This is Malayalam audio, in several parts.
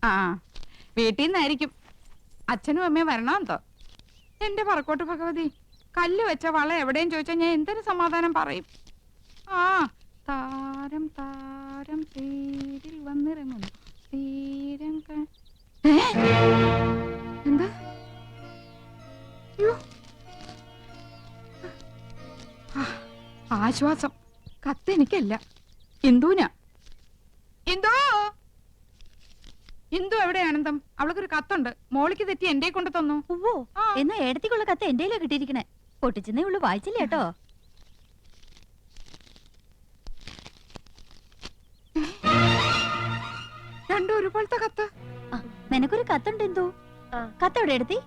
ആ വീട്ടിൽ നിന്നായിരിക്കും. അച്ഛനും അമ്മയും വരണമെന്തോ. എന്റെ പറക്കോട്ട് ഭഗവതി, കല്ല് വെച്ച വള എവിടെയും ചോദിച്ചാൽ ഞാൻ എന്തൊരു സമാധാനം പറയും. ആ താരം താരം തേരിൽ വന്നിറങ്ങുന്നു തീരം. എന്താ ആശ്വാസം. കത്തെനിക്കല്ല, ഇന്ദുവിനാ. ഇന്ദു, ഇന്ദു എവിടെ ആനന്ദം? അവൾക്കൊരു കത്തുണ്ട്. മോളിക്ക് തെറ്റി എന്റെ കൊണ്ട് തന്നു. ഓ, എന്നാ ഏടത്തിക്കുള്ള കത്ത് എന്റെയിലാ കിട്ടിയിരിക്കണേ. പൊട്ടിച്ചെന്നേ ഉള്ളു, വായിച്ചില്ല കേട്ടോ. രണ്ടും ഒരുപോലത്തെ കത്ത്. നിനക്കൊരു കത്തുണ്ട് എന്തോ. കത്ത് എവിടെ എടുത്തി?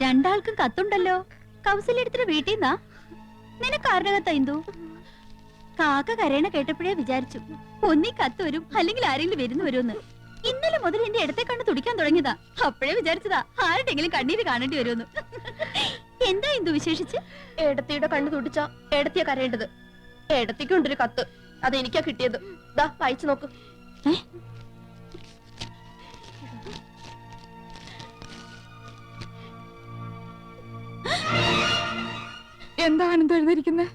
രണ്ടാൾക്കും കത്തുണ്ടല്ലോ. കൗസല്യടുത്തിട്ട് വീട്ടിൽ നിന്നാ. നിനക്ക് ആരുടെ കത്താ ഇന്ദു? കാക്ക കരയണ കേട്ടപ്പോഴേ വിചാരിച്ചു ഒന്നീ കത്ത് വരും, അല്ലെങ്കിൽ ആരെങ്കിലും വരുന്നു വരുമെന്ന്. ഇന്നലെ മുതൽ എന്റെ ഇടത്തെ കണ്ണ് തുടിക്കാൻ തുടങ്ങിയതാ. അപ്പോഴേ വിചാരിച്ചതാ ആരുടെങ്കിലും കണ്ണീര് കാണേണ്ടി വരുമെന്ന്. എന്താ ഇന്ദു വിശേഷിച്ച്? ഏടത്തിയുടെ കണ്ണ് തുടിച്ചാ ഏടത്തിയാ കരയേണ്ടത്. ഏടത്തിക്കുണ്ടൊരു കത്ത്, അത് എനിക്കാ കിട്ടിയത്. ദാ വായിച്ചു നോക്ക്. എന്താ ആനന്ദം എഴുതിയിരിക്കുന്നത്?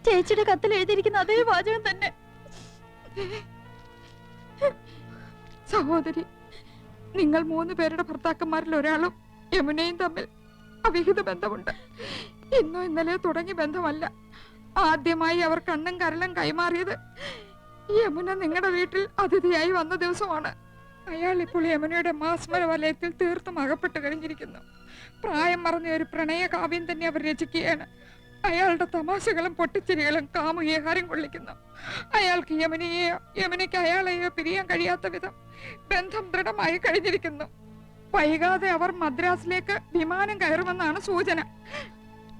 ചേച്ചിയുടെ കത്തിൽ എഴുതിയിരിക്കുന്ന അതേ വാചകം തന്നെ. സഹോദരി, നിങ്ങൾ 3 പേരുടെ ഭർത്താക്കന്മാരിൽ ഒരാളും യമുനയും തമ്മിൽ അവിഹിത ബന്ധമുണ്ട്. ഇന്നോ ഇന്നലെയോ തുടങ്ങിയ ബന്ധമല്ല. ആദ്യമായി അവർ കണ്ണും കരളും കൈമാറിയത് യമുന നിങ്ങളുടെ വീട്ടിൽ അതിഥിയായി വന്ന ദിവസമാണ്. അയാൾ ഇപ്പോൾ യമുനയുടെ മാസ്മര വലയത്തിൽ തീർത്തും അകപ്പെട്ട് കഴിഞ്ഞിരിക്കുന്നു. പ്രായം മറന്ന ഒരു പ്രണയ കാവ്യം തന്നെ അവർ രചിക്കുകയാണ്. അയാളുടെ തമാശകളും പൊട്ടിച്ചിരികളും കാമുകിയെ ഹരം കൊള്ളിക്കുന്നു. അയാൾക്ക് യമുനയെയോ യമുനയ്ക്ക് അയാളെയോ പിരിയാൻ കഴിയാത്ത വിധം ബന്ധം ദൃഢമായി കഴിഞ്ഞിരിക്കുന്നു. വൈകാതെ അവർ മദ്രാസിലേക്ക് വിമാനം കയറുമെന്നാണ് സൂചന.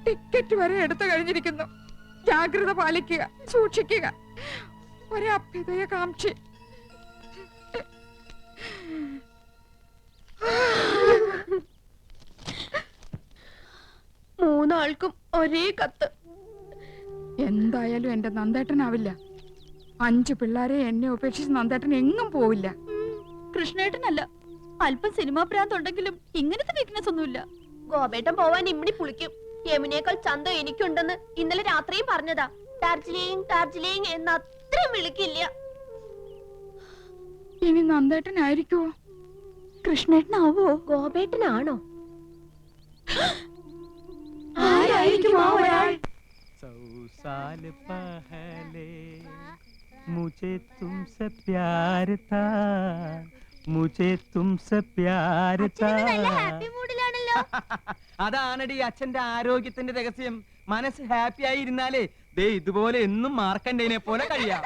ടിക്കറ്റ് വരെ എടുത്തു കഴിഞ്ഞിരിക്കുന്നു. ജാഗ്രത പാലിക്കുക, സൂക്ഷിക്കുക. ഒരഭ്യുദയകാംക്ഷി. മൂന്നാൾക്കും ഒരേ കത്ത്. എന്തായാലും എന്റെ നന്ദേട്ടനാവില്ല. 5 പിള്ളേരെ എന്നെ ഉപേക്ഷിച്ച് നന്ദേട്ടൻ എങ്ങും പോവില്ല. കൃഷ്ണേട്ടനല്ല, അല്പം സിനിമാ ഭ്രാന്തുണ്ടെങ്കിലും ഇങ്ങനത്തെ വീക്ക്നെസ് ഒന്നുമില്ല. ഗോപേട്ടൻ പോവാൻ ഇമ്മിണി പുളിക്കും. യമുനേക്കാൾ ചന്തം എനിക്കുണ്ടെന്ന് ഇന്നലെ രാത്രിയും പറഞ്ഞതാ. ഡാർജിലിംഗ് ഡാർജിലിംഗ് എന്ന് അത്രയും വിളിക്കില്ല. ഇനി നന്ദേട്ടനായിരിക്കുവോ? കൃഷ്ണേട്ടനാവോ? ഗോപേട്ടനാണോ? ആരായിരിക്കും ആ ഒരാൾ? 100 साल पहले मुझे तुमसे प्यार था, मुझे तुमसे प्यार था. അതാണടി അച്ഛന്റെ ആരോഗ്യത്തിന്റെ രഹസ്യം. മനസ്സ് ഹാപ്പി ആയി ഇരുന്നാലേ ദേ ഇതുപോലെ എന്നും മാർക്കണ്ടേനെ പോലെ കഴിയാം.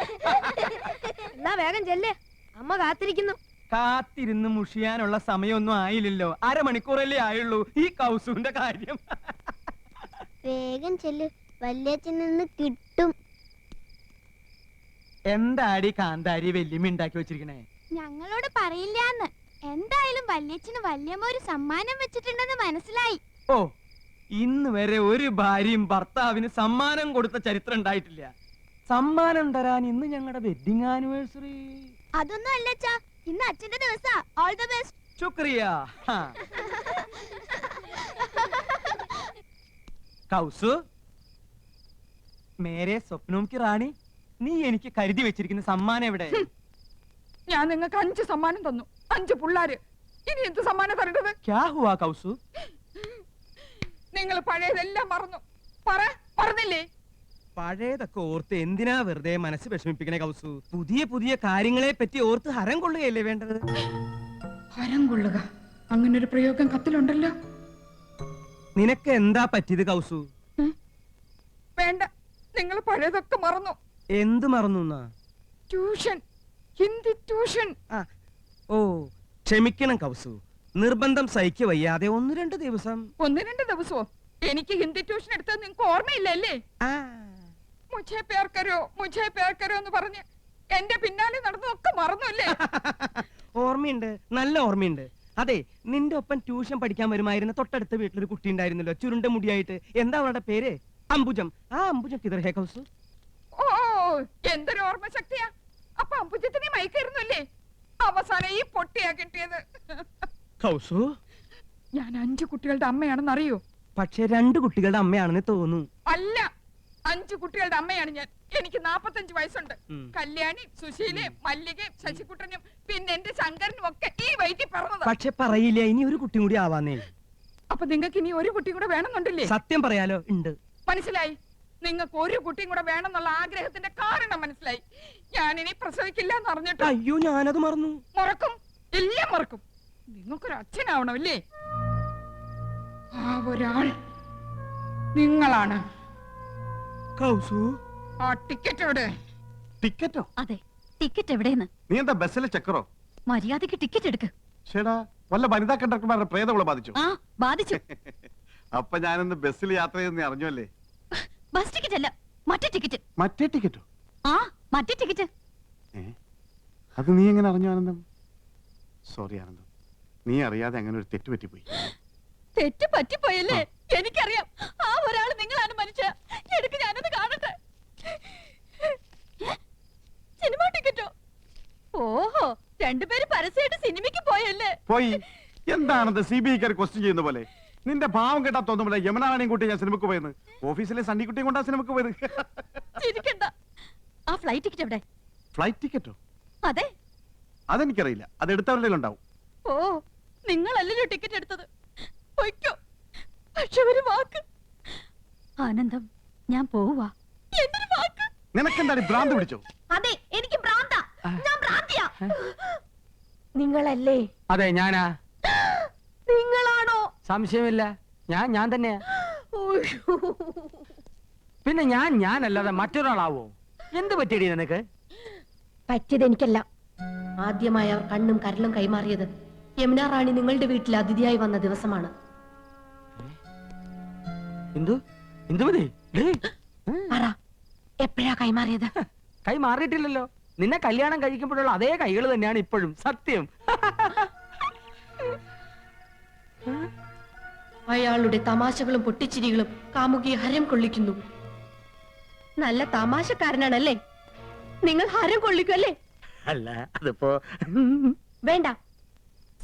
എന്നാ വേഗം ചെല്ലേ, അമ്മ കാത്തിരിക്കുന്നു. കാത്തിരുന്ന് മുഷിയാനുള്ള സമയമൊന്നും ആയില്ലല്ലോ. അരമണിക്കൂറല്ലേ ആയുള്ളൂ. ഈ കൗസുവിന്റെ കാര്യം. വേഗം ചെല്ല്, വല്യച്ഛൻ നിന്ന് കിട്ടും. എന്താടി കാന്താരി വെല്ലുമി ഉണ്ടാക്കി വെച്ചിരിക്കണേ? ഞങ്ങളോട് പറയില്ലാന്ന്. എന്തായാലും വല്യച്ഛന് വല്യമ്മ ഒരു സമ്മാനം വെച്ചിട്ടുണ്ടെന്ന് മനസ്സിലായി. ഓ, ഇന്ന് വരെ ഒരു ഭാര്യയും ഭർത്താവിന് സമ്മാനം കൊടുത്ത ചരിത്രം ഉണ്ടായിട്ടില്ല. സമ്മാനം തരാൻ ഇന്ന് ഞങ്ങളുടെ വെഡിങ് ആനിവേഴ്സറി. അതൊന്നും അല്ലച്ചാ, ഇന്ന് അച്ഛന്റെ ദിവസാ. All the best. ശുക്രിയ. കൗസു, മേരെ സ്വപ്നവും കി റാണി, നീ എനിക്ക് കരുതി വെച്ചിരിക്കുന്ന സമ്മാനം എവിടെ? ഞാൻ നിങ്ങൾക്ക് 5 സമ്മാനം തന്നു. 5 പിള്ളാര്. ഇനി എന്ത് സമ്മാനം തരേണ്ടത്? ക്യാ ഹുവാ കൗസു? നിങ്ങൾ പഴയതെല്ലാം മറന്നു. മറന്നില്ലേ? പഴയതൊക്കെ ഓർത്ത് എന്തിനാ വെറുതെ മനസ്സ് വിഷമിപ്പിക്കണേ കൗസു? പുതിയ പുതിയ കാര്യങ്ങളെ പറ്റി ഓർത്ത് ഹരം കൊള്ളുകയല്ലേ വേണ്ടത്? ഹരം കൊള്ളുക, അങ്ങനൊരു പ്രയോഗം കത്തിലുണ്ടല്ലോ. നിനക്ക് എന്താ പറ്റിയത് കൗസു? വേണ്ട, നിങ്ങൾ പഴയതൊക്കെ മറന്നു. എന്ത് മറന്നു? Tuition, Hindi tuition. ഓ, ക്ഷമിക്കണം കൗസു, നിർബന്ധം സഹിക്ക വയ്യാതെ 1-2 ദിവസം. 1-2 ദിവസമോ? എനിക്ക് ഹിന്ദി ട്യൂഷൻ എടുത്തത് നിങ്ങൾക്ക് ഓർമ്മയില്ലല്ലേ? മുझे प्यार करो എന്ന് പറഞ്ഞ് എന്റെ പിന്നാലെ നടന്നതൊക്കെ മറന്നു അല്ലേ? ഓർമ്മയുണ്ട്, നല്ല ഓർമ്മയുണ്ട്. അതെ, നിന്റെ ഒപ്പം ട്യൂഷൻ പഠിക്കാൻ വരുമായിരുന്ന തൊട്ടടുത്ത വീട്ടിലൊരു കുട്ടി ഉണ്ടായിരുന്നല്ലോ, ചുരുണ്ട മുടിയായിട്ട്. എന്താ അവളുടെ പേര്? അംബുജം. ആ അംബുജം കിതർ ഹേ കൗസു? ഓ എന്തൊരു ഓർമ്മശക്തിയാ. അപ്പൊ അമ്പുജത്തിനെ മയക്കായിരുന്നല്ലേ അവസാനം ഈ പൊട്ടിയാ കിട്ടിയത്. കൗസു, ഞാൻ 5 കുട്ടികളുടെ അമ്മയാണെന്ന് അറിയോ? പക്ഷെ 2 കുട്ടികളുടെ അമ്മയാണെന്ന് തോന്നുന്നു. അല്ല, 5 കുട്ടികളുടെ അമ്മയാണ് ഞാൻ. എനിക്ക് 45 വയസ്സുണ്ട്. കല്യാണി, സുശീല, മല്ലിക, ശശികുട്ടനും പിന്നെ എന്റെ ശങ്കരനും ഒക്കെ ഈ വയറ്റിൽ പറഞ്ഞത്. പക്ഷെ പറയില്ല, ഇനി ഒരു കുട്ടി കൂടി ആവാന്നേ. അപ്പൊ നിങ്ങൾക്ക് ഇനി ഒരു കുട്ടി കൂടെ വേണമെന്നുണ്ടല്ലേ? സത്യം പറയാലോ, ഉണ്ട്. മനസ്സിലായി. നിങ്ങൾക്ക് ഒരു കുട്ടിയും കൂടെ വേണമെന്നുള്ള ആഗ്രഹത്തിന്റെ കാരണം മനസ്സിലായി. ഞാനിനി പ്രസവിക്കില്ല എന്ന് അറിഞ്ഞിട്ട്. അയ്യോ, ഞാനത് മറന്നു. മറക്കും, എല്ലാം മറക്കും. നിങ്ങൾക്കൊരു അച്ഛനാവണമല്ലേ? ആ ഒരാൾ നിങ്ങളാണ്. കൗസു, ആ ടിക്കറ്റ് എവിടെ? ടിക്കറ്റോ? അതെ, ടിക്കറ്റ് എവിടെയെന്ന്. നീ എന്താ ബസ്സിലെ ചക്കറോ? മര്യാദക്ക് ടിക്കറ്റ് എടുക്ക്. ചേടാ, വല്ല വനിതാ കണ്ടക്ടർമാരുടെ പ്രേതങ്ങളെ ബാധിച്ചു? ആ, ബാധിച്ചു. അപ്പൊ ഞാനിന്ന് ബസ്സിൽ യാത്ര ചെയ്യുന്ന അറിഞ്ഞല്ലേ? ബസ് ടിക്കറ്റ് അല്ല, മറ്റേ ടിക്കറ്റ്. മറ്റേ ടിക്കറ്റോ? ആ, മറ്റേ ടിക്കറ്റ്. അത് നീ എങ്ങനെ അറിഞ്ഞു ആനന്ദം? സോറി ആനന്ദം, നീ അറിയാതെ അങ്ങനെ ഒരു തെറ്റ് പറ്റിപ്പോയി. തെറ്റ് പറ്റിപ്പോയല്ലേ? എനിക്കറിയാം. ആ ഒരാൾ നിങ്ങളാണ് മനുഷ്യ. എടുക്ക്, ഞാനൊന്ന് കാണട്ടെ. സിനിമ ടിക്കറ്റോ? ഓഹോ, രണ്ടുപേരും പരസ്യമായിട്ട് സിനിമയ്ക്ക് പോയല്ലേ? പോയി. എന്താണെന്ന് CBI ക്വസ്റ്റ്യൻ ചെയ്യുന്ന പോലെ. നിന്റെ ഭാവം കേട്ടാ തോന്നുമ്പോൾ യമുനാറാണിയും കൂട്ടി ഞാൻ സിനിമക്ക് പോയെന്ന്. ഓഫീസിലെ സണ്ണിക്കുട്ടിയും കൊണ്ടാ സിനിമക്ക് പോയത്. ചിരിക്കണ്ട. ആ ഫ്ലൈറ്റ് ടിക്കറ്റ് എവിടെ? ഫ്ലൈറ്റ് ടിക്കറ്റോ? അതെ. അതെനിക്കറിയില്ല, അത് എടുത്തവരുടെ ഉണ്ടാവും. ഓ, നിങ്ങളല്ലല്ലോ ടിക്കറ്റ് എടുത്തത്. പൊയ്ക്കോ. പക്ഷെ ഒരു വാക്ക്. ആനന്ദം, ഞാൻ പോവാ. എന്തൊരു വാക്ക്? നിനക്കെന്താണ് ഭ്രാന്ത് പിടിച്ചോ? അതെ, എനിക്ക് ഭ്രാന്താ. ഞാൻ ഭ്രാന്തിയാ. നിങ്ങളല്ലേ? അതെ, ഞാനാ. നിങ്ങളാണോ? സംശയമില്ല, ഞാൻ തന്നെയാ. പിന്നെ ഞാനല്ലാതെ മറ്റൊരാളാവോ? എന്ത് പറ്റിയടി നിനക്ക്? പറ്റിയത് എനിക്കല്ല. ആദ്യമായി അവർ കണ്ണും കരലും കൈമാറിയത് യമുന റാണി നിങ്ങളുടെ വീട്ടിൽ അതിഥിയായി വന്ന ദിവസമാണ്. ഇന്ദുമതി, പറ, എപ്പോഴാ കൈമാറിയത്? കൈ മാറിയിട്ടില്ലല്ലോ. നിന്നെ കല്യാണം കഴിക്കുമ്പോഴുള്ള അതേ കൈകൾ തന്നെയാണ് ഇപ്പോഴും. സത്യം. അയാളുടെ തമാശകളും പൊട്ടിച്ചിരികളും കാമുകിയെ ഹരം കൊള്ളിക്കുന്നു. നല്ല തമാശക്കാരനാണല്ലേ? നിങ്ങൾ ഹരം കൊള്ളിക്കുമല്ലേ? അല്ല, അതിപ്പോ വേണ്ട,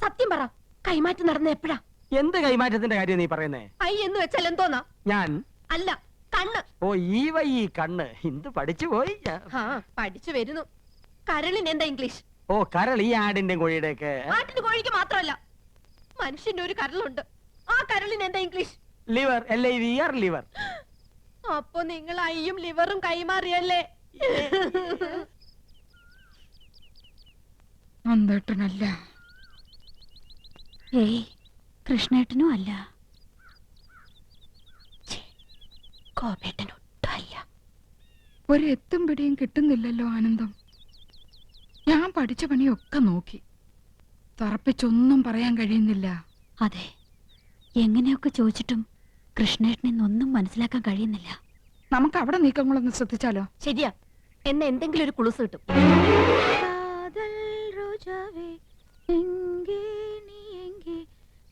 സത്യം പറ, കൈമാറ്റം നടന്ന എപ്പോഴാ? എന്ത് കൈമാറ്റത്തിന്റെ കാര്യം നീ പറയുന്നേ? ഐ എന്ന് വെച്ചാൽ എന്തോന്നാ? ഞാൻ അല്ല, കണ്ണ്. ഓ, ഈ കണ്ണ്. എന്ത് പഠിച്ചു പോയി. ആ, പഠിച്ചു വരുന്നു. കരളിന് എന്താ ഇംഗ്ലീഷ്? ഓ, കരൾ. ഈ ആടിന്റെ കോഴിയുടെ ഒക്കെ. ആട്ടിന് കോഴിക്ക് മാത്രമല്ല, മനുഷ്യന്റെ ഒരു കരളുണ്ട്. ആ കരളിന് എന്താ ഇംഗ്ലീഷ്? ലിവർ. LIVR, liver. അപ്പൊ നിങ്ങൾ ഐയും ലിവറും കൈമാറിയല്ലേ? നന്ദേട്ടനല്ല. ഏയ്, കൃഷ്ണേട്ടനും അല്ല. കോപേട്ടനൊട്ടും അല്ല. ഒരു എത്തും പിടിയും കിട്ടുന്നില്ലല്ലോ ആനന്ദം. ഞാൻ പഠിച്ച പണിയൊക്കെ നോക്കി, തറപ്പിച്ചൊന്നും പറയാൻ കഴിയുന്നില്ല. അതെ, എങ്ങനെയൊക്കെ ചോദിച്ചിട്ടും കൃഷ്ണേട്ടനെന്നൊന്നും മനസ്സിലാക്കാൻ കഴിയുന്നില്ല. നമുക്ക് അവിടെ നീക്കങ്ങളൊന്ന് ശ്രദ്ധിച്ചാലോ? ശരിയാ, എന്നെ എന്തെങ്കിലും ഒരു കുളുസ് കിട്ടും.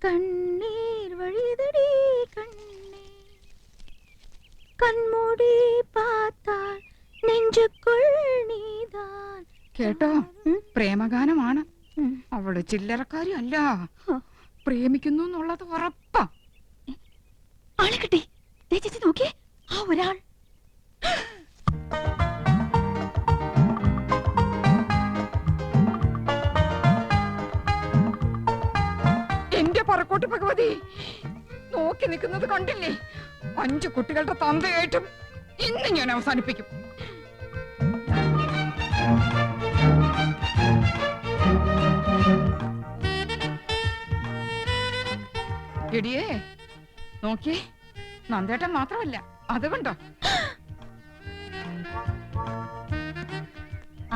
കണ്ണീർ വഴിതടി കണ്ണേ, കൺമൂടി പാത്താൽ നെഞ്ചുക്കുൾ നീതാൻ. കേട്ടോ, പ്രേമഗാനമാണ്. അവള് ചില്ലറക്കാരി അല്ല, പ്രേമിക്കുന്നു എന്നുള്ളത് ഉറപ്പാ. ആളെ കിട്ടി. ദേ ചേച്ചി നോക്കിയേ, ആ ഒരാൾ. എന്റെ പറക്കോട്ട് ഭഗവതി, നോക്കി നിൽക്കുന്നത് കണ്ടില്ലേ? 5 കുട്ടികളുടെ തന്തയായിട്ടും ഇന്ന് ഞാൻ അവസാനിപ്പിക്കും. എടിയേ, നോക്കിയേ, നന്ദേട്ടൻ മാത്രമല്ല, അത് കണ്ടോ?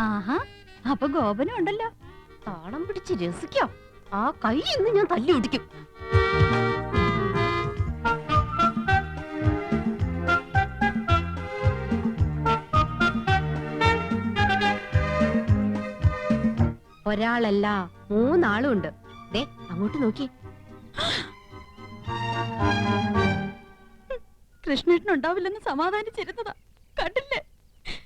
ആഹാ, അപ്പൊ ഗോപനും ഉണ്ടല്ലോ. താളം പിടിച്ച് രസിക്കാം. ആ കൈ ഇന്ന് ഞാൻ തല്ലി ഒടിക്കും. ഒരാളല്ല 3 ആളും ഉണ്ട്. ദേ അങ്ങോട്ട് നോക്കി. കൃഷ്ണേട്ടൻ ഉണ്ടാവില്ലെന്ന് സമാധാനിച്ചിരുന്നതാ, കണ്ടില്ലേ?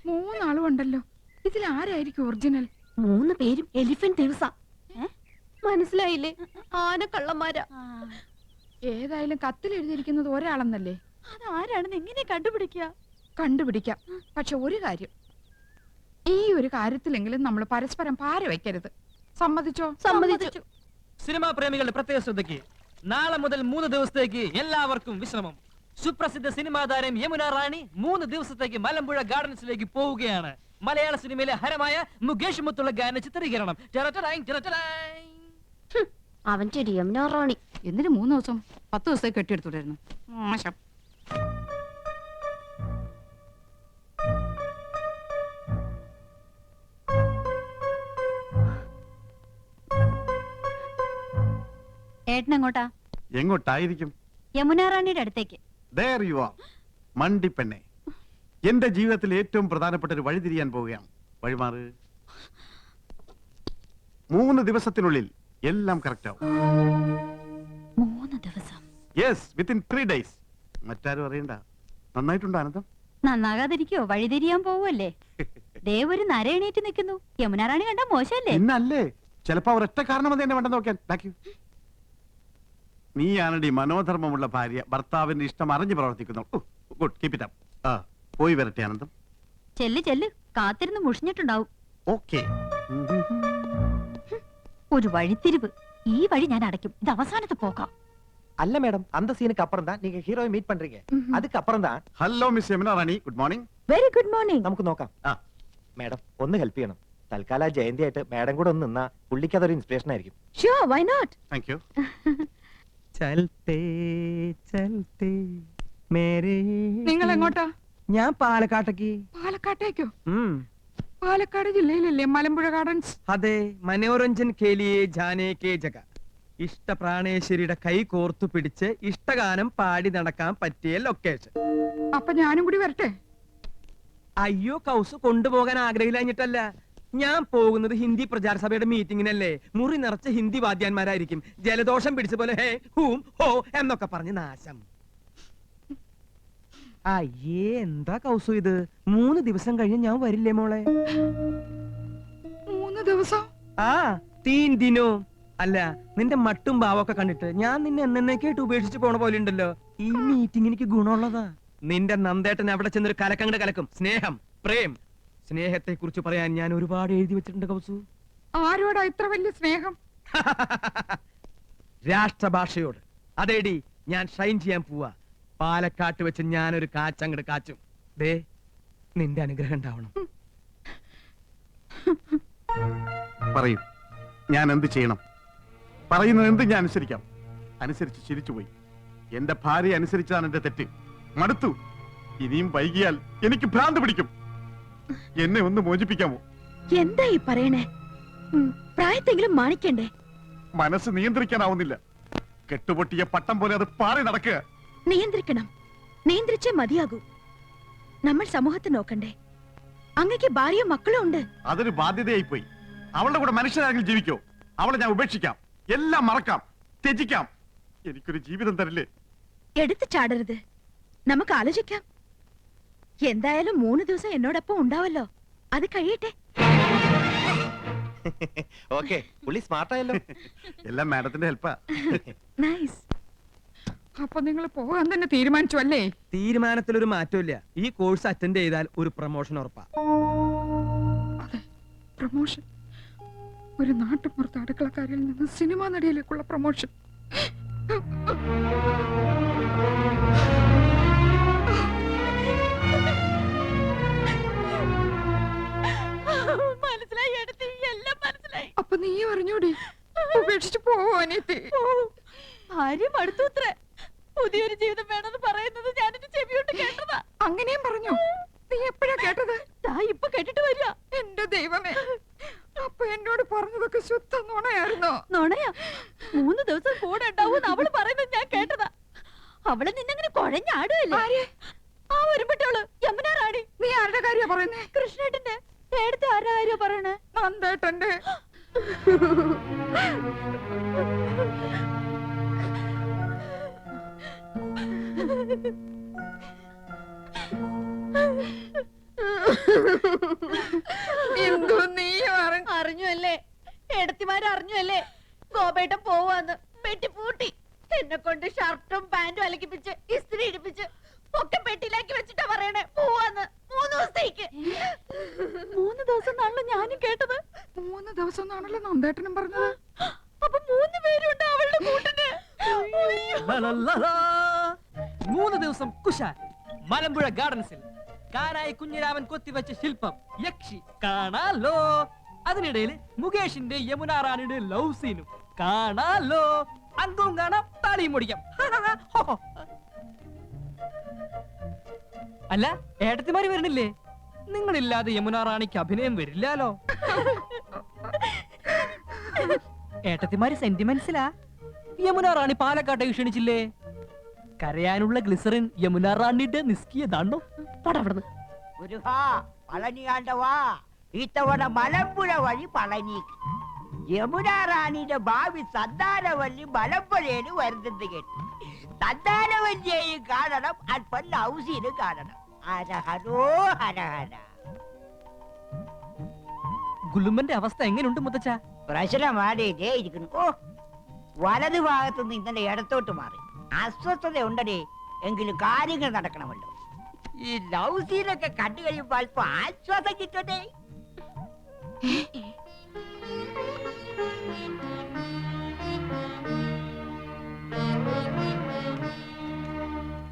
3 ആളും ഉണ്ടല്ലോ. ഇതിൽ ആരായിരിക്കും ഒറിജിനൽ? 3 പേരും എലിഫന്റ് ദിവസ. മനസ്സിലായില്ലേ? ആനക്കള്ളന്മാരാ. ഏതായാലും കത്തിൽ എഴുതിയിരിക്കുന്നത് ഒരാളെന്നല്ലേ? അതാരാണെന്ന് എങ്ങനെ കണ്ടുപിടിക്കുക? കണ്ടുപിടിക്കാം. പക്ഷെ ഒരു കാര്യം, ഈ ഒരു കാര്യത്തിലെങ്കിലും നമ്മൾ പരസ്പരം പാര വെക്കരുത്. സമ്മതിച്ചോ? സമ്മതിച്ചു. സിനിമാ പ്രേമികളുടെ പ്രത്യേക ശ്രദ്ധയ്ക്ക് നാളെ മുതൽ 3 ദിവസത്തേക്ക് എല്ലാവർക്കും വിശ്രമം. സുപ്രസിദ്ധ സിനിമാ താരം യമുന റാണി 3 ദിവസത്തേക്ക് മലമ്പുഴ ഗാർഡൻസിലേക്ക് പോവുകയാണ്. മലയാള സിനിമയിലെ ഹരമായ മുകേഷ് മുത്തുള്ള ഗാന ചിത്രീകരണം. അവൻ ചെടി യമുന റാണി. എന്തിനു 3 ദിവസം? 10 ദിവസത്തേക്ക് കെട്ടിയെടുത്തുണ്ടായിരുന്നു. മോശം. ഏട്ടൻ എങ്ങോട്ടാ? എങ്ങോട്ടായിരിക്കും? യമുന റാണിയുടെ അടുത്തേക്ക്. There you are, മണ്ടിപ്പെണ്ണെ. എന്റെ ജീവിതത്തിൽ ഏറ്റവും പ്രധാനപ്പെട്ട ഒരു വഴി തിരിയാൻ പോവുകയാണ്. വഴിമാറ്. 3 ദിവസത്തിനുള്ളിൽ എല്ലാം കറക്റ്റ് ആവും. 3 ദിവസം? Yes, within 3 days. മറ്റാരും അറിയണ്ട. നന്നായിട്ടുണ്ട് ആനന്ദം. നന്നാകാതിരിക്കോ? വഴിതിരിയാൻ പോവല്ലേ? ദേവ് ഒരു നര എണീറ്റ് നിൽക്കുന്നു. യമുന റാണി കണ്ടാ മോശല്ലേ? ഇന്നല്ലേ? ചിലപ്പോ ഒരൊറ്റ കാരണം അത് എന്നെ വേണ്ട നോക്കാൻ. നീയാണടി മനോധർമ്മമുള്ള ഭാര്യ, ഭർത്താവിന്റെ ഇഷ്ടം അറിഞ്ഞു പ്രവർത്തിക്കുന്നു. Good, keep it up. പോയി വരട്ടെ ആനന്ദം. ചെല്ല് ചെല്ല്, കാത്തിരുന്ന് മുഷിഞ്ഞിട്ടുണ്ടാവും. ഓക്കേ. ഒരു വഴിത്തിരിവ്. ഈ വഴി ഞാൻ അടയ്ക്കും. ഇത് അവസാനത്തെ പോക്കാം. அல்ல மேடம், அந்த சீனுக்கு அப்புறம் தான் நீங்க ஹீரோவை மீட் பண்றீங்க. அதுக்கு அப்புறம் தான். Hello miss Yamuna Rani, good morning. Very good morning. നമുക്ക് നോക്കാം. മേഡം ഒന്ന് ഹെൽപ്പ് ചെയ്യണം. തൽക്കാലം ജയന്തി ആയിട്ട് മേഡം കൂടെ ഒന്ന് നിന്നാ പുള്ളിക്ക് അതൊരു ഇൻസ്പിറേഷൻ ആയിരിക്കും. Sure, why not? Thank you. ചൽത്തേ ചൽത്തേ മേരേ. നിങ്ങൾ എങ്ങോട്ടാ? ഞാൻ പാലക്കാട്ടേക്ക്. പാലക്കാട്ടേക്കോ? പാലക്കാട് ജില്ലയിലല്ലേ മലമ്പുഴ ഗാർഡൻസ്? അതെ, മനോരഞ്ജൻ കേലിയെ ജാനേ കേ ജഗ. ഇഷ്ടപ്രാണേശ്വരിയുടെ കൈ കോർത്തു പിടിച്ച് ഇഷ്ടഗാനം പാടി നടക്കാൻ പറ്റിയ ലൊക്കേഷൻ. അപ്പൊ ഞാനും കൂടി വരട്ടെ? അയ്യോ, കൗസ് കൊണ്ടുപോകാൻ ആഗ്രഹിച്ചിട്ടല്ല. ഞാൻ പോകുന്നത് ഹിന്ദി പ്രചാര സഭയുടെ മീറ്റിങ്ങിനല്ലേ. മുറി നിറച്ച് ഹിന്ദി വാദ്യാന്മാരായിരിക്കും. ജലദോഷം പിടിച്ച പോലെ ഹേ ഹൂം ഹോ എന്നൊക്കെ പറഞ്ഞ് നാശം. അയ്യേ, എന്താ കൗസു ഇത്? 3 ദിവസം കഴിഞ്ഞ് ഞാൻ വരില്ലേ മോളെ? 3 ദിവസം? ആ, 3 ദിനോ. അല്ല, നിന്റെ മട്ടും ഭാവമൊക്കെ കണ്ടിട്ട് ഞാൻ നിന്നെ എന്നേക്കായിട്ട് ഉപേക്ഷിച്ച് പോണ പോലെ ഉണ്ടല്ലോ. ഈ മീറ്റിംഗ് എനിക്ക് ഗുണമുള്ളതാ. നിന്റെ നന്ദേട്ടൻ അവിടെ ചെന്നൊരു കലക്കങ്ങട് കലക്കും. സ്നേഹം, പ്രേം, സ്നേഹത്തെ കുറിച്ച് പറയാൻ ഞാൻ ഒരുപാട് എഴുതി വെച്ചിട്ടുണ്ട് കൗസു. ആരോടാ ഇത്ര വലിയ സ്നേഹം? രാഷ്ട്രഭാഷയോട്. അതേടി, ഞാൻ ഷൈൻ ചെയ്യാൻ പോവാ. പാലക്കാട്ട് വെച്ച് ഞാനൊരു കാച്ചങ്ങട് കാച്ചും. ദേ, നിന്റെ അനുഗ്രഹം ഉണ്ടാവണം. പറയൂ, ഞാൻ എന്ത് ചെയ്യണം? പറയുന്നത് എന്ത് ഞാൻ അനുസരിക്കാം. അനുസരിച്ച് ചിരിച്ചുപോയി. എന്റെ ഭാര്യ അനുസരിച്ചതാണ് എന്റെ തെറ്റ്. മടുത്തു. ഇനിയും വൈകിയാൽ എനിക്ക് ഭ്രാന്ത് പിടിക്കും. എന്നെ ഒന്ന് മോചിപ്പിക്കാമോ? എന്താ ഈ പറയണേ? പ്രായത്തെങ്കിലും മാനിക്കണ്ടേ? മനസ്സ് നിയന്ത്രിക്കാനാവുന്നില്ല. കെട്ടുപൊട്ടിയ പട്ടം പോലെ അത് പാറി നടക്കുക. നിയന്ത്രിക്കണം. നിയന്ത്രിച്ചേ മതിയാകൂ. നമ്മൾ സമൂഹത്തെ നോക്കണ്ടേ? അങ്ങക്ക് ഭാര്യയും മക്കളും ഉണ്ട്. അതൊരു ബാധ്യതയായി പോയി. അവളുടെ കൂടെ മനുഷ്യരാരെങ്കിലും ജീവിക്കോ? അവളെ ഞാൻ ഉപേക്ഷിക്കാം, എല്ലാം മറക്കാം, ത്യജിക്കാം. എനിക്കൊരു ജീവിതം തരില്ലേ? എടുത്തു ചാടരുത്. നമുക്ക് ആലോചിക്കാം. എന്തായാലും 3 ദിവസം എന്നോടൊപ്പം ഉണ്ടാവല്ലോ. അത് കഴിയട്ടെ. ഓക്കെ, പുള്ളി സ്മാർട്ടായല്ലോ. എല്ലാം മാഡത്തിന്റെ ഹെൽപ്പാ. നൈസ്. അപ്പൊ നിങ്ങൾ പോകാൻ തന്നെ തീരുമാനിച്ചു അല്ലേ? തീരുമാനത്തിലൊരു മാറ്റമില്ല. ഈ കോഴ്സ് അറ്റൻഡ് ചെയ്താൽ ഒരു പ്രൊമോഷൻ ഉറപ്പാ. അതെ, പ്രൊമോഷൻ. ഒരു നാട്ടുപുറത്ത് അടുക്കളക്കാരിൽ നിന്ന് സിനിമാ നടിയിലേക്കുള്ള പ്രൊമോഷൻ. മനസ്സിലായി, എല്ലാം മനസ്സിലായി. അപ്പൊ നീ അറിഞ്ഞൂടി? ഉപേക്ഷിച്ചു പോവോ അനിയത്തി? ഭാര്യ മടുത്തൂത്രേ. പുതിയൊരു ജീവിതം വേണമെന്ന് പറയുന്നത് ഞാനെന്റെ ചെവിയോട്ട് കേട്ടതാ. അങ്ങനെയും പറഞ്ഞു? നീ എപ്പോഴാ കേട്ടത്? ഇപ്പൊ കേട്ടിട്ട് വരിക. എന്റെ ദൈവമേ, അപ്പൊ എന്നോട് പറഞ്ഞതൊക്കെ ശുദ്ധ നുണയായിരുന്നോ? നുണയാ? 3 ദിവസം കൂടെ ഉണ്ടാവും അവള് പറയുന്നത് ഞാൻ കേട്ടതാ. അവള് നിന്നെങ്ങനെ കുഴഞ്ഞാടുവല്ലേ? ആ ഒരുപെട്ടവള് യമുന റാണി. നീ ആരുടെ കാര്യ പറയുന്നേ? കൃഷ്ണേട്ടന്റെ. എടുത്ത് ആരുടെ കാര്യ പറയണേ? നന്ദേട്ടന്റെ. എന്തോ നീ അറിഞ്ഞു അല്ലേ? എടത്തിമാരറിഞ്ഞു അല്ലേ? ഗോപേട്ടൻ പോവാന്ന് പെട്ടി പൂട്ടി. എന്നെ കൊണ്ട് ഷർട്ടും പാന്റും അലക്കിപ്പിച്ച് ഇസ്തിരി ഇടിപ്പിച്ച് ഒക്കെ പെട്ടിയിലാക്കി വെച്ചിട്ടാ പറയണേ പോവാന്ന്. 3 ദിവസത്തേക്ക്. 3 ദിവസം നാളെ ഞാനും കേട്ടത്. 3 ദിവസം എന്നാണല്ലോ നന്ദേട്ടനും പറഞ്ഞത്. അപ്പൊ 3 പേരുണ്ട് അവളുടെ കൂട്ടിന്. ലലലലാ. 3 ദിവസം കുശാൽ മലമ്പുഴ ഗാർഡൻസിൽ കാനായി കുഞ്ഞിരാമൻ കൊത്തിവെച്ച ശില്പം യക്ഷി കാണാലോ. അതിനിടയിൽ മുകേഷിന്റെ യമുന റാണിയുടെ ലവ് സീനും കാണാലോ. അങ്കവും കാണാം, താളിയും മുടിക്കാം. അല്ല, ഏട്ടത്തിമാര് വരണില്ലേ? നിങ്ങളില്ലാതെ യമുന റാണിക്ക് അഭിനയം വരില്ലാലോ. ഏട്ടത്തിമാര് സെന്റിമെന്റ്സിലാ. യമുന റാണി പാലക്കാട്ടേക്ക് ക്ഷണിച്ചില്ലേ? കരയാനുള്ള ഗ്ലിസറിൻ യമുന റാണിയുടെ നിസ്കിയതാണോ? പടവിടുന്ന് മുരുകാ, പളനിയാണ്ടവാ, ഇത്തവണ മലമ്പുഴ വഴി പളനിക്ക്. യമുന റാണിയുടെ ഭാവി സന്താനവല്ലി മലമ്പുഴയിൽ വരുന്നത് കേട്ടു. സന്താനവല്ലിയെയും കാണണം, അല്പം ലൗസീനും കാണണം. ഹരഹരോ ഹരഹര. ഗുലുമന്റെ അവസ്ഥ എങ്ങനെയുണ്ട് മുത്തച്ഛ? പ്രശ്നമാടേ ഇരിക്കുന്നു. ഓ, വലതു ഭാഗത്തുനിന്ന് ഇന്നലെ ഇടത്തോട്ട് മാറി. അസ്വസ്ഥത ഉണ്ടടേ, എങ്കിലും കാര്യങ്ങൾ നടക്കണമല്ലോ. ഈ ലൗസീനൊക്കെ കണ്ടു കഴിയുമ്പോ അല്പം ആശ്വാസം കിട്ടട്ടെ.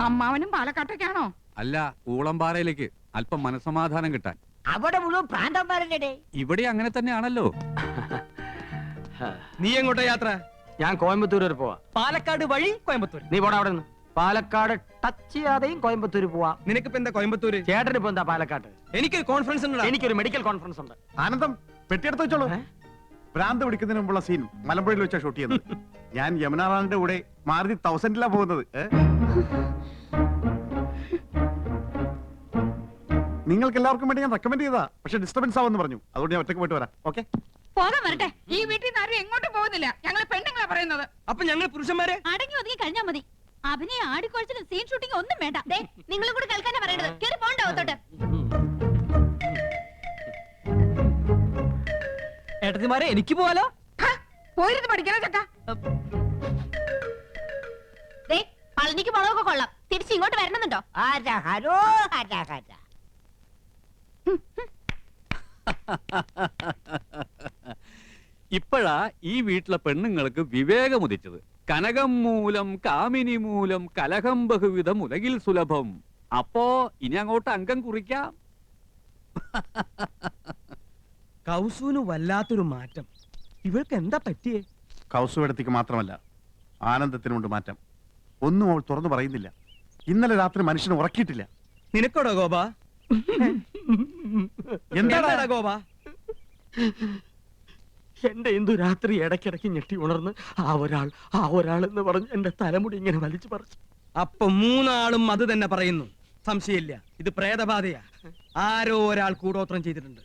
അമ്മാവനും പാലക്കാട്ടേക്കാണോ? അല്ല, ഊളംപാറയിലേക്ക് അല്പം മനസമാധാനം കിട്ടാൻ. അവിടെ മുഴുവൻ പ്രാന്തന്മാരല്ലേ? ഇവിടെ അങ്ങനെ തന്നെയാണല്ലോ. നീ എങ്ങോട്ടാ യാത്ര? ഞാൻ കോയമ്പത്തൂർ വരെ പോവാ. പാലക്കാട് വഴി കോയമ്പത്തൂർ. നീ പോടാ അവിടെ നിന്ന്. പാലക്കാട് ടച്ച് ചെയ്യാതെയും കോയമ്പത്തൂർ പോവാ. നിനക്കിപ്പോ എന്താ കോയമ്പത്തൂര്? ചേട്ടന് ഇപ്പൊ എന്താ പാലക്കാട്? എനിക്കൊരു കോൺഫറൻസ് ഉണ്ട്. എനിക്കൊരു മെഡിക്കൽ കോൺഫറൻസ് ഉണ്ട്. ആനന്ദം, പെട്ടിയെടുത്ത് വെച്ചോളൂ. ഭ്രാന്ത് പിടിക്കുന്നതിന് മുമ്പുള്ള സീൻ മലമ്പുഴയിൽ വെച്ചാ ഷൂട്ട് ചെയ്യുന്നത്. ഞാൻ യമുന റാണിന്റെ കൂടെ മാരുതി 1000-ലാ പോകുന്നത്. നിങ്ങൾക്ക് എല്ലാവർക്കും വേണ്ടി ഞാൻ റെക്കമെൻഡ് ചെയ്താ, പക്ഷെ ഡിസ്റ്റർബൻസ് ആവുമെന്ന് പറഞ്ഞു. അതുകൊണ്ട് ഞാൻ ഒറ്റയ്ക്ക് പോയിട്ട് വരാം. ഓക്കെ, പോകാൻ വരട്ടെ. ഈ വീട്ടിൽ നിന്ന് ആരും എങ്ങോട്ടും പോകുന്നില്ല. ഞങ്ങൾ പെണ്ണുങ്ങളാ പറയുന്നത്. അപ്പൊ ഞങ്ങൾ പുരുഷന്മാരെ അടങ്ങി ഒതുങ്ങി കഴിഞ്ഞാ മതി. അഭിനയ ആടിക്കൊഴിച്ചിലും സീൻ ഷൂട്ടിംഗ് ഒന്നും വേണ്ട. നിങ്ങളും കൂടി കേൾക്കാനാ പറയണത്. കേറി പോണ്ടാവത്തോട്ട്. ഏട്ടത്തിമാരെ എനിക്ക് പോവാലോ. പോയിരുന്നു പഠിക്കണ ചക്ക. പളനിക്ക് മുളകൊക്കെ കൊള്ളാം. തിരിച്ച് ഇങ്ങോട്ട് വരണമെന്നുണ്ടോ? ഹരഹരോ ഹരഹര. ഇപ്പോഴാ ഈ വീട്ടിലെ പെണ്ണുങ്ങൾക്ക് വിവേകമുദിച്ചത്. കനകം മൂലം കാമിനി മൂലം കലഹം ബഹുവിധം ഉലകിൽ സുലഭം. അപ്പോ ഇനി അങ്ങോട്ട് അംഗം കുറിക്കാം. കൗസുവിന് വല്ലാത്തൊരു മാറ്റം. ഇവൾക്ക് എന്താ പറ്റിയേ? കൗസുവെടുത്തേക്ക് മാത്രമല്ല, ആനന്ദത്തിനുണ്ട് മാറ്റം. ഒന്നും അവൾ തുറന്നു പറയുന്നില്ല. ഇന്നലെ രാത്രി മനുഷ്യനെ ഉറക്കിയിട്ടില്ല. നിനക്കോടോ ഗോപ? എന്താടാ ഗോപ? എന്റെ എന്തു രാത്രി ഇടയ്ക്കിടയ്ക്ക് ഞെട്ടി ഉണർന്ന് ആ ഒരാൾ എന്ന് പറഞ്ഞ് എന്റെ തലമുടി ഇങ്ങനെ വലിച്ചു പറിച്ചു. അപ്പൊ 3 ആളും അത് തന്നെ പറയുന്നു. സംശയമില്ല, ഇത് പ്രേതബാധയാ. ആരോ ഒരാൾ കൂടോത്രം ചെയ്തിട്ടുണ്ട്.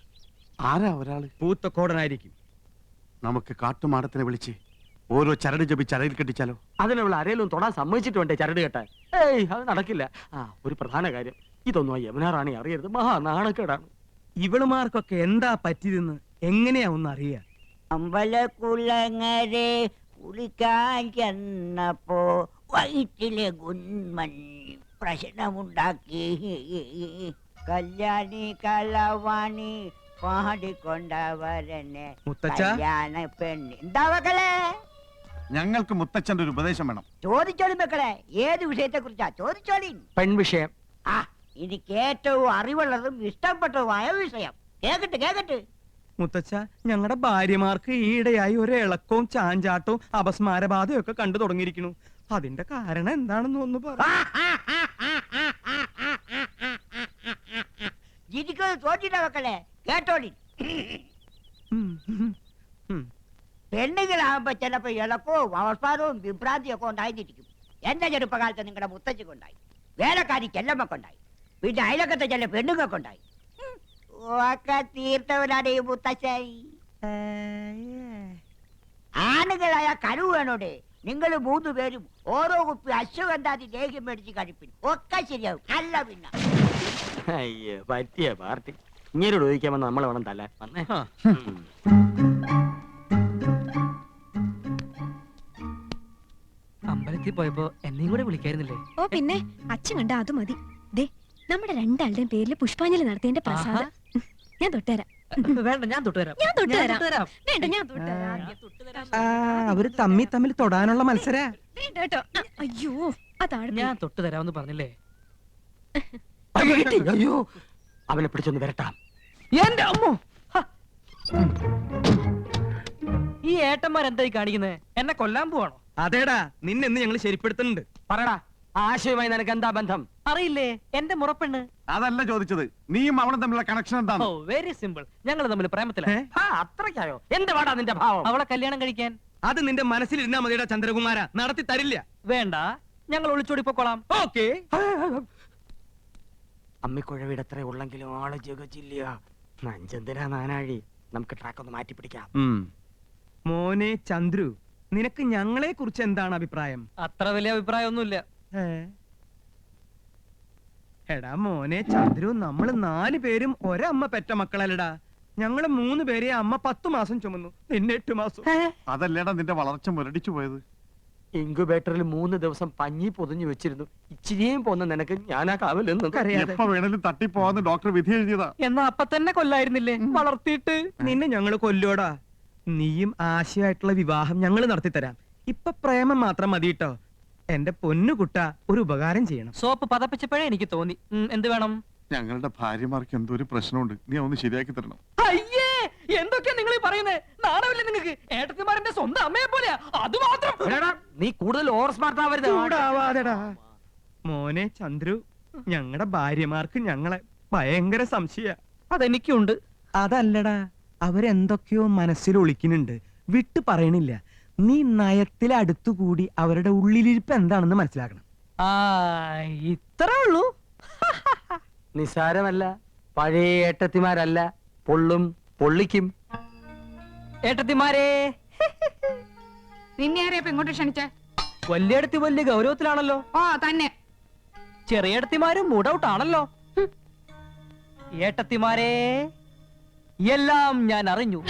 ആരാ ഒരാള്? പൂത്തക്കോടനായിരിക്കും. നമുക്ക് കാട്ടുമാടത്തിനെ വിളിച്ച് ഓരോ ചരട് ജപിച്ച് അരയിൽ കെട്ടിച്ചാലോ? അതിനുള്ള ആരെയും തൊടാൻ സമ്മതിച്ചിട്ട് വേണ്ടേ ചരട് കെട്ടാൻ? ഏയ്, അത് നടക്കില്ല. ഒരു പ്രധാന കാര്യം, ഇതൊന്നും ആ യമുന റാണി അറിയരുത്. മഹാ നാണക്കേടാണ്. ഇവളുമാർക്കൊക്കെ എന്താ പറ്റിയതെന്ന് എങ്ങനെയാ ഒന്ന് അറിയാ? അമ്പലക്കുളങ്ങരെ കുളിക്കാൻ ചെന്നപ്പോ വയറ്റിലെ ഗുന്മണി പ്രശ്നമുണ്ടാക്കി. കല്യാണി കളവാണി പാടിക്കൊണ്ടവരനെ മുത്തച്ഛ, കല്യാണ പെണ്ണ്. എന്താ മക്കളെ? ഞങ്ങൾക്ക് മുത്തച്ഛന്റെ ഒരു ഉപദേശം വേണം. ചോദിച്ചോളി മക്കളെ, ഏത് വിഷയത്തെ കുറിച്ചാ ചോദിച്ചോളി. പെൺവിഷയം. എനിക്ക് ഏറ്റവും അറിവുള്ളതും ഇഷ്ടപ്പെട്ടതുമായ വിഷയം. കേക്കട്ടെ. മുത്തച്ഛ, ഞങ്ങളുടെ ഭാര്യമാർക്ക് ഈയിടെയായി ഒരു ഇളക്കവും ചാഞ്ചാട്ടവും അപസ്മാരബാധയും ഒക്കെ കണ്ടു തുടങ്ങിയിരിക്കുന്നു. അതിന്റെ കാരണം എന്താണെന്ന് ഒന്ന് പറ. ജിരിക്കത് തോറ്റിട്ട മക്കളെ, കേട്ടോളി. പെണ്ണുങ്ങളാകുമ്പോ ചിലപ്പോ ഇളക്കവും അവസ്മാരവും വിഭ്രാന്തിയും ഒക്കെ ഉണ്ടായിരിക്കും. എന്റെ ചെറുപ്പകാലത്ത് നിങ്ങളുടെ മുത്തച്ഛക്കുണ്ടായി, വേലക്കാരി ചെല്ലമ്മക്കുണ്ടായി, പിന്നെ അയലക്കത്തെ ചില പെണ്ണുങ്ങൾക്കുണ്ടായി. ഒക്കെ തീർത്തവനാണ് ഈ മുത്തച്ഛൻ. കരു വേണോടെ. നിങ്ങൾ 3 പേരും ഓരോ കുപ്പി അശ്വഗന്ധാതി ലേഹ്യം മേടിച്ച് കഴിപ്പിൻ. ഒക്കെ ശരിയാവും. അല്ല പിന്നെ അയ്യോ പറ്റിയ പാർട്ടി. ഇങ്ങനോട് ചോദിക്കാമെന്ന് നമ്മളെ വേണം തല്ല വന്നേ. അമ്പലത്തിൽ പോയപ്പോ എന്നെയും കൂടെ വിളിക്കായിരുന്നില്ലേ? ഓ പിന്നെ അച്ഛൻ കണ്ട അത് മതി. ദേ നമ്മുടെ രണ്ടാളുടെയും പേരിൽ പുഷ്പാഞ്ജലി നടത്തിയതിന്റെ പ്രസാദം ഞാൻ തൊട്ടുതരാം. വേണ്ട, ഞാൻ തൊട്ടുതരാം. ഞാൻ തൊട്ടുതരാം. വേണ്ട, ഞാൻ തൊട്ടുതരാം. അവര് തമ്മിൽ തൊടാനുള്ള മത്സര. വേണ്ട കേട്ടോ. അയ്യോ അതാണ് ഞാൻ തൊട്ടുതരാമെന്ന് പറഞ്ഞില്ലേ? അയ്യോ അവനെ പിടിച്ചൊന്ന് വരട്ടാം. എന്റെ അമ്മോ, ഈ ഏട്ടന്മാരെന്തായി കാണിക്കുന്നേ? എന്നെ കൊല്ലാൻ പോവാണോ? അതേടാ, നിന്നെന്ന് ഞങ്ങൾ ശരിപ്പെടുത്തുന്നുണ്ട്. പറടാ, ആശയമായി നിനക്ക് എന്താ ബന്ധം? അറിയില്ലേ, എന്റെ മുറപ്പെണ്ണ്. അതല്ല ചോദിച്ചത്, നീയും അവളും തമ്മിലുള്ള കണക്ഷൻ ഓ എന്താണ്? Very simple. ഞങ്ങൾ തമ്മിൽ പ്രേമത്തിലാ. അത്രയ്ക്കായോ? എന്ത് പാടാ നിന്റെ ഭാവം? അവളെ കല്യാണം കഴിക്കാൻ. അത് നിന്റെ മനസ്സിലിരുന്നാ മതിയുടെ ചന്ദ്രകുമാര, നടത്തി തരില്ല. വേണ്ട, ഞങ്ങൾ ഒളിച്ചോടി പൊക്കോളാം. ഓക്കേ. അമ്മിക്കുഴവിടെ എത്ര ഉള്ളെങ്കിലും ആള് ജഗജില്ല. നഞ്ചന്തിനാ നാനാഴി. നമുക്ക് ട്രാക്ക് ഒന്ന് മാറ്റി പിടിക്കാം. മോനെ ചന്ദ്രു, നിനക്ക് ഞങ്ങളെ കുറിച്ച് എന്താണ് അഭിപ്രായം? അത്ര വലിയ അഭിപ്രായമൊന്നുമില്ല. എടാ മോനെ ചന്ദ്രു, നമ്മള് 4 പേരും ഒരമ്മ പെറ്റ മക്കളല്ലടാ. ഞങ്ങള് 3 പേരെ അമ്മ 10 മാസം ചുമന്നു, നിന്നെ 8 മാസം. അതല്ലേടാ നിന്റെ വളർച്ച മുരടിച്ചു പോയത്. ഇൻക്യുബേറ്ററിൽ 3 ദിവസം പഞ്ഞി പൊതിഞ്ഞു വെച്ചിരുന്നു. ഇച്ചിരിയും പോന്ന നിനക്ക് ഞാനാ കാവലെന്ന്. എപ്പോ വേണേലും തട്ടിപ്പോവാന്ന് ഡോക്ടർ വിധി എഴുതിയതാ. എന്നാ അപ്പൊ തന്നെ കൊല്ലായിരുന്നില്ലേ? വളർത്തിയിട്ട് നിന്നെ ഞങ്ങള് കൊല്ലോടാ. നീയും ആശയായിട്ടുള്ള വിവാഹം ഞങ്ങൾ നടത്തിത്തരാം. ഇപ്പൊ പ്രേമം മാത്രം മതി കേട്ടോ. എന്റെ പൊന്നുകുട്ട, ഒരു ഉപകാരം ചെയ്യണം. സോപ്പ് പതപ്പിച്ചപ്പോഴേ എനിക്ക് തോന്നി. എന്ത് വേണം? ഞങ്ങളുടെ ഭാര്യമാർക്ക് എന്തോ ഒരു പ്രശ്നമുണ്ട്, നീ ഒന്ന് ശരിയാക്കി തരണം. അയ്യേ, എന്തൊക്കെയാ നിങ്ങൾ പറയുന്നേ? നാണമില്ലേ നിങ്ങൾക്ക്? ഏട്ടത്തിമാരന്റെ സ്വന്തം അമ്മയെ പോലെയാ. അത് മാത്രം. നീ കൂടുതൽ ഓവർ സ്മാർട്ട് ആവരുത്. ചൂടാവാതെടാ. മോനെ ചന്ദ്രു, ഞങ്ങളുടെ ഭാര്യമാർക്ക് ഞങ്ങളെ ഭയങ്കര സംശയ. അതെനിക്കുണ്ട്. അതല്ലടാ, അവരെന്തൊക്കെയോ മനസ്സിൽ ഒളിക്കുന്നുണ്ട്, വിട്ടു പറയണില്ല. നീ നയത്തിൽ അടുത്തുകൂടി അവരുടെ ഉള്ളിലിരിപ്പ് എന്താണെന്ന് മനസ്സിലാക്കണം. ഇത്രേ ഉള്ളൂ. നിസാരമല്ല. പഴയ ഏട്ടത്തിമാരല്ല, പൊള്ളും പൊള്ളിക്കും. ഏട്ടത്തിമാരെ, നിന്നെ ആരെയപ്പ ഇങ്ങോട്ട് ക്ഷണിച്ചേ? വലിയടത്തി വലിയ ഗൗരവത്തിലാണല്ലോ. ഓ തന്നെ. ചെറിയടത്തിമാരും മൂഡൌട്ട് ആണല്ലോ. ഏട്ടത്തിമാരെ, എല്ലാം ഞാൻ അറിഞ്ഞു.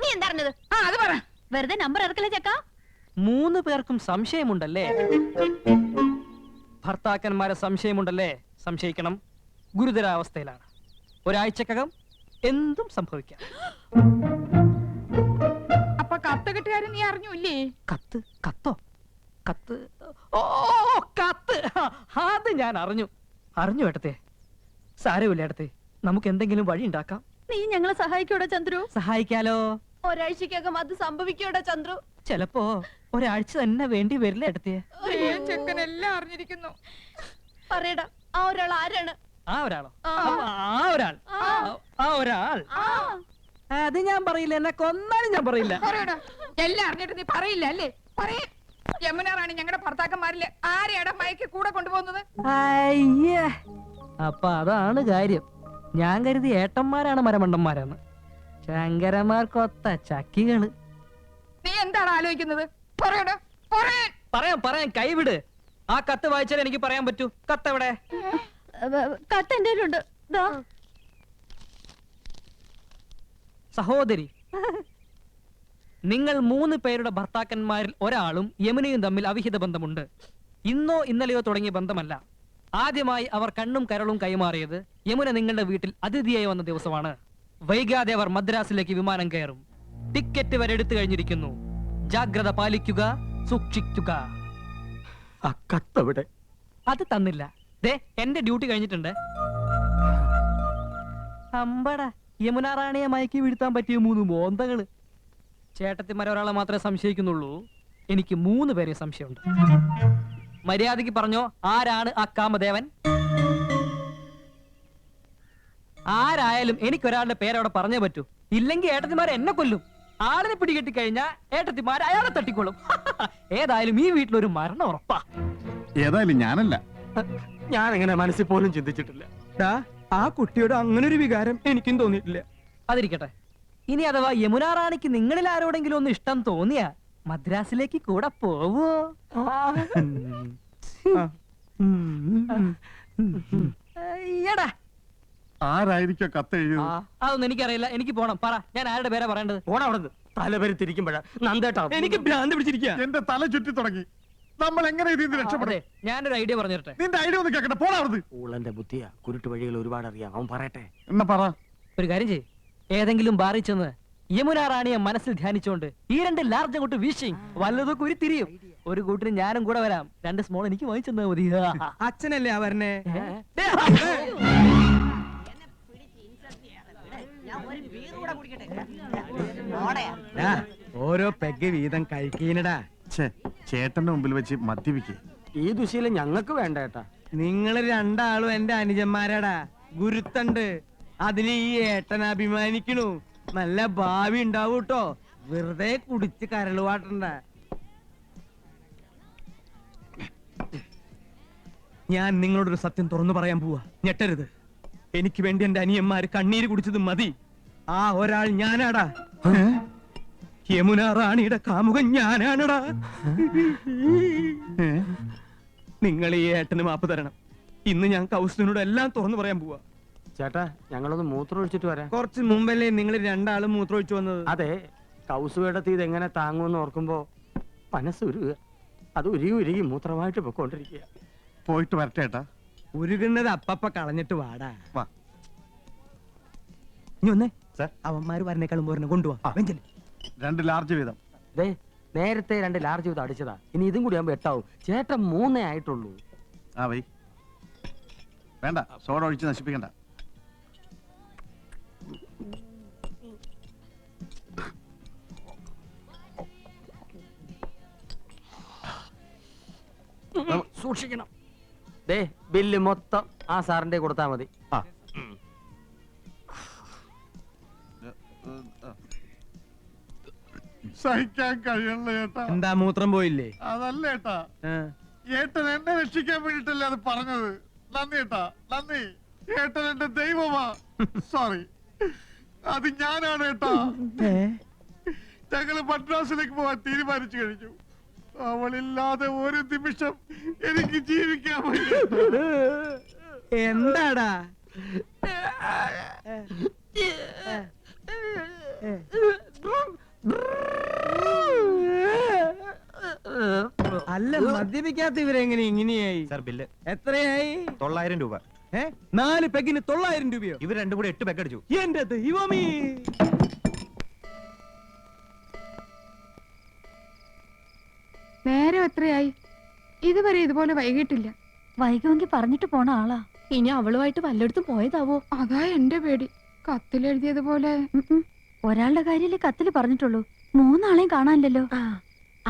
നീ എന്താ അറിഞ്ഞത്? അത് പറ. വെറുതെ നമ്പർ ഇറക്കല്ലേ ചക്ക. 3 പേർക്കും സംശയമുണ്ടല്ലേ? ഭർത്താക്കന്മാരെ സംശയമുണ്ടല്ലേ? സംശയിക്കണം. ഗുരുതരാവസ്ഥയിലാണ്. ഒരാഴ്ചക്കകം എന്തും സംഭവിക്കാം. അപ്പൊ കത്ത് കിട്ടുകാരൻ നീ അറിഞ്ഞൂല്ലേ? കത്തോ? കത്ത്? ഓ കത്ത്, അത് ഞാൻ അറിഞ്ഞു. ഏട്ടത്തെ. സാരമില്ല ഏട്ടത്തെ, നമുക്ക് എന്തെങ്കിലും വഴി ഉണ്ടാക്കാം. നീ ഞങ്ങളെ സഹായിക്കൂടാ ചന്ദ്രു? സഹായിക്കാലോ. ഒരാഴ്ചക്കകം അത് സംഭവിക്കൂടാ ചന്ദ്രു. ചിലപ്പോ ഒരാഴ്ച തന്നെ വേണ്ടി വരില്ല ഏട്ടത്തെ. ചെക്കൻ എല്ലാം അറിഞ്ഞിരിക്കുന്നു. പറയടാ, ആ ഒരാൾ ആരാണ്? ആ ഒരാളോ? ആ ഒരാൾ അത് ഞാൻ പറയില്ല. എന്നെ കൊന്നാലും ഞാൻ പറയില്ല. പറയടാ. എല്ലാം അറിഞ്ഞിട്ട് നീ പറയില്ല അല്ലേ? പറയേ. യമുന റാണി ഞങ്ങളുടെ ഭർത്താക്കന്മാരില് ആരെയാടാ മയക്ക് കൂടെ കൊണ്ടുപോകുന്നത്? അയ്യേ, അപ്പൊ അതാണ് കാര്യം. ഞാൻ കരുതി ഏട്ടന്മാരാണ് മരമണ്ടന്മാരാണ്. ശങ്കരന്മാർക്കൊത്ത ചക്കികള്. നീ എന്താണ് ആലോചിക്കുന്നത്? പറയടാ. പറയാം. കൈവിട്. ആ കത്ത് വായിച്ചാൽ എനിക്ക് പറയാൻ പറ്റൂ. കത്ത് എവിടെ? കത്ത് എന്റെ കയ്യിലുണ്ട്. സഹോദരി, നിങ്ങൾ 3 പേരുടെ ഭർത്താക്കന്മാരിൽ ഒരാളും യമുനയും തമ്മിൽ അവിഹിത ബന്ധമുണ്ട്. ഇന്നോ ഇന്നലെയോ തുടങ്ങിയ ബന്ധമല്ല. ആദ്യമായി അവർ കണ്ണും കരളും കൈമാറിയത് യമുന നിങ്ങളുടെ വീട്ടിൽ അതിഥിയായി വന്ന ദിവസമാണ്. വൈകാതെ അവർ മദ്രാസിലേക്ക് വിമാനം കയറും. ടിക്കറ്റ് വരെ എടുത്തു കഴിഞ്ഞിരിക്കുന്നു. ജാഗ്രത പാലിക്കുക, സൂക്ഷിക്കുക. അത് തന്നില്ല. ദേ, എന്റെ ഡ്യൂട്ടി കഴിഞ്ഞിട്ടുണ്ട്. അമ്പട, യമുന റാണിയെ മയക്കി വീഴ്ത്താൻ പറ്റിയ 3 മോന്തകള്. ചേട്ടത്തിമാരെ ഒരാളെ മാത്രമേ സംശയിക്കുന്നുള്ളൂ. എനിക്ക് 3 പേരെ സംശയമുണ്ട്. മര്യാദയ്ക്ക് പറഞ്ഞോ, ആരാണ് ആ കാമദേവൻ? ആരായാലും എനിക്കൊരാളുടെ പേരവിടെ പറഞ്ഞേ പറ്റൂ. ഇല്ലെങ്കിൽ ഏട്ടത്തിമാരെ എന്നെ കൊല്ലും. ആളിനെ പിടികെട്ടി കഴിഞ്ഞാൽ ഏട്ടത്തിമാർ അയാളെ തട്ടിക്കൊള്ളും. ഏതായാലും ഈ വീട്ടിലൊരു മരണം ഉറപ്പാ. ഏതായാലും ഞാനല്ല. ഞാൻ എങ്ങനെ മനസ്സിൽ പോലും ചിന്തിച്ചിട്ടില്ല. ആ കുട്ടിയോട് അങ്ങനെ ഒരു വികാരം എനിക്കും തോന്നിയിട്ടില്ല. അതിരിക്കട്ടെ, ഇനി അഥവാ യമുന റാണിക്ക് നിങ്ങളിൽ ആരോടെങ്കിലും ഒന്ന് ഇഷ്ടം തോന്നിയാ മദ്രാസിലേക്ക് കൂടെ പോവോ? എടാ, ആരായിരിക്കോ കത്ത് എഴുതിയത്? അതൊന്നും എനിക്കറിയില്ല. എനിക്ക് പോണം. പറ, ഞാൻ ആരുടെ പേരാ പറയേണ്ടത്? പോടാ അവിടെ തലപേര് തിരിക്കുമ്പോഴാ നന്ദേട്ടാ എനിക്ക് ഭ്രാന്ത് പിടിച്ചിരിക്കുക. എന്റെ തല ചുറ്റി തുടങ്ങി. നമ്മൾ എങ്ങനെ ഇതിൽ രക്ഷപ്പെടും? ഞാനൊരു ഐഡിയ പറഞ്ഞു തരട്ടെ. നിന്റെ ഐഡിയ ഒന്ന് കേക്കട്ടെ. പോടാ അവിടുന്ന്. ഊളന്റെ ബുദ്ധിയാ, കുരുട്ട് വഴികൾ ഒരുപാട് അറിയാം. അവൻ പറയട്ടെ. എന്നാ പറ. ഒരു കാര്യം ചെയ്യ്, ഏതെങ്കിലും ബാറിൽ ചെന്ന് യമുന റാണിയെ മനസ്സിൽ ധ്യാനിച്ചോണ്ട് ഈ 2 ലാർജ് അങ്ങോട്ട് വീശിങ് വല്ലതൊക്കെ ഉരുത്തിരിയും. ഒരു കൂട്ടിന് ഞാനും കൂടെ വരാം. 2 സ്മോൾ എനിക്ക് വാങ്ങിച്ചെന്നാ മതി. അച്ഛനല്ലേ ആ വരണേ? ഓരോ പെഗ് വീതം കഴിക്കീനടാ. ചേട്ടന്റെ മുമ്പിൽ വെച്ച് മദ്യപിക്കേ. ഈ ദുശീലം ഞങ്ങൾക്ക് വേണ്ട ഏട്ടാ. നിങ്ങള് 2 ആളും എന്റെ അനുജന്മാരാടാ. ഗുരുത്തണ്ട്. അതിന് ഈ ഏട്ടൻ അഭിമാനിക്കണു. നല്ല ഭാവി ഉണ്ടാവൂട്ടോ. വെറുതെ കുടിച്ച് കരളുവാട്ടണ്ട. ഞാൻ നിങ്ങളോടൊരു സത്യം തുറന്നു പറയാൻ പോവാ. ഞെട്ടരുത്. എനിക്ക് വേണ്ടി എന്റെ അനിയന്മാര് കണ്ണീര് കുടിച്ചത് മതി. ആ ഒരാൾ ഞാനാടാ. യമുന റാണിയുടെ കാമുകൻ ഞാനാണടാ. നിങ്ങൾ ഈ ഏട്ടന് മാപ്പ് തരണം. ഇന്ന് ഞാൻ കൗസലിനോട് എല്ലാം തുറന്നു പറയാൻ പോവാ. ചേട്ടാ, ഞങ്ങളൊന്ന് മൂത്രം ഒഴിച്ചിട്ട് വരാം. കുറച്ച് മുമ്പല്ലേ നിങ്ങൾ 2 ആളും മൂത്രം ഒഴിച്ചു വന്നത്? അതെ, കൗസുവേടത്തി ഇതെങ്ങനെ താങ്ങുമെന്ന് ഓർക്കുമ്പോ മനസ്സ് ഉരുക. അത് ഉരുകി ഉരുകി മൂത്രമായിട്ട് പൊക്കോണ്ടിരിക്കുക. പോയിട്ട് വരട്ടെ ഏട്ടാ. ഉരുകുന്നത് അപ്പപ്പ കളഞ്ഞിട്ട് വാടാ. വാ. ഇനി ഒന്നേ അവന്മാര് വരണേക്കാളും പോരണ കൊണ്ടുപോവാ. 2 ലാർജ് വീതം. ദേ, നേരത്തെ 2 ലാർജ് വീതം അടിച്ചതാ. ഇനി ഇതും കൂടി ആകുമ്പോ 8 ആവും. ചേട്ടൻ 3 ആയിട്ടുള്ളൂ. ആ വൈ വേണ്ട, സോഡ ഒഴിച്ച് നശിപ്പിക്കണ്ട. സൂക്ഷിക്കണം. ദേ, ബില്ല് മൊത്തം ആ സാറിന്റെ കൊടുത്താ മതി. സഹിക്കാൻ കഴിയണല്ലോ ഏട്ടാ. എന്താ മൂത്രം പോയില്ലേ? അതല്ല ഏട്ടാ, ഏട്ടൻ എന്നെ രക്ഷിക്കാൻ വേണ്ടിട്ടല്ലേ അത് പറഞ്ഞത്. നന്ദി ഏട്ടാ, നന്ദി. ഏട്ടൻ എന്റെ ദൈവമാ. സോറി, അത് ഞാനാണ് ഏട്ടാ. ഞങ്ങള് മദ്രാസിലേക്ക് പോവാൻ തീരുമാനിച്ചു കഴിഞ്ഞു. അവളില്ലാതെ ഒരു നിമിഷം എനിക്ക് ജീവിക്കാൻ പറ്റില്ല. എന്താടാ? അല്ല, മദ്യപിക്കാത്ത ഇവരെങ്ങനെ ഇങ്ങനെയായി? സർ, ബില്ല് എത്രയായി? 900 രൂപ. 4 പെഗിന് 900 രൂപയോ? ഇവർ 2 കൂടെ 8 പെഗ് അടിച്ചു. എന്റെ ദൈവമേ! നേരം എത്രയായി? ഇതുവരെ ഇതുപോലെ വൈകിട്ടില്ല. വൈകുമെങ്കിൽ പറഞ്ഞിട്ട് പോണ ആളാ. ഇനി അവളുമായിട്ട് വല്ലയിടത്തും പോയതാവോ? അതാ എന്റെ പേടി. കത്തിലെഴുതിയതുപോലെ. ഒരാളുടെ കാര്യല്ലേ കത്തില് പറഞ്ഞിട്ടുള്ളൂ. 3 ആളെയും കാണാനില്ലല്ലോ. ആ,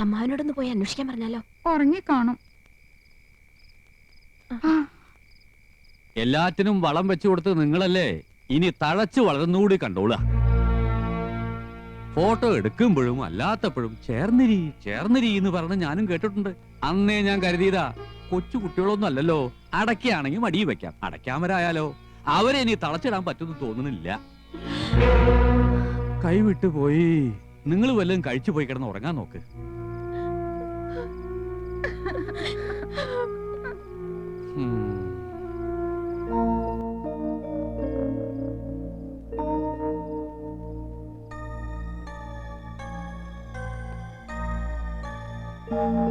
അമ്മാവനോടൊന്ന് പോയി അന്വേഷിക്കാൻ പറഞ്ഞാലോ? ഉറങ്ങിക്കാണും. എല്ലാറ്റിനും വളം വെച്ചു കൊടുത്ത് നിങ്ങളല്ലേ, ഇനി തഴച്ചു വളർന്നുകൂടി കണ്ടോളുക. ഫോട്ടോ എടുക്കുമ്പോഴും അല്ലാത്തപ്പോഴും ചേർന്നിരി ചേർന്നിരി എന്ന് പറഞ്ഞ് ഞാനും കേട്ടിട്ടുണ്ട്. അന്നേ ഞാൻ കരുതിയതാ, കൊച്ചു കുട്ടികളൊന്നും അല്ലല്ലോ, അടയ്ക്കാണെങ്കിൽ മടി വെക്കാം, അടയ്ക്കാമരായാലോ. അവരെ ഇനി തളച്ചിടാൻ പറ്റുമെന്ന് തോന്നുന്നില്ല. കൈവിട്ടു പോയി. നിങ്ങൾ വല്ലതും കഴിച്ചു പോയി കിടന്ന് ഉറങ്ങാൻ നോക്ക്. Mm-hmm.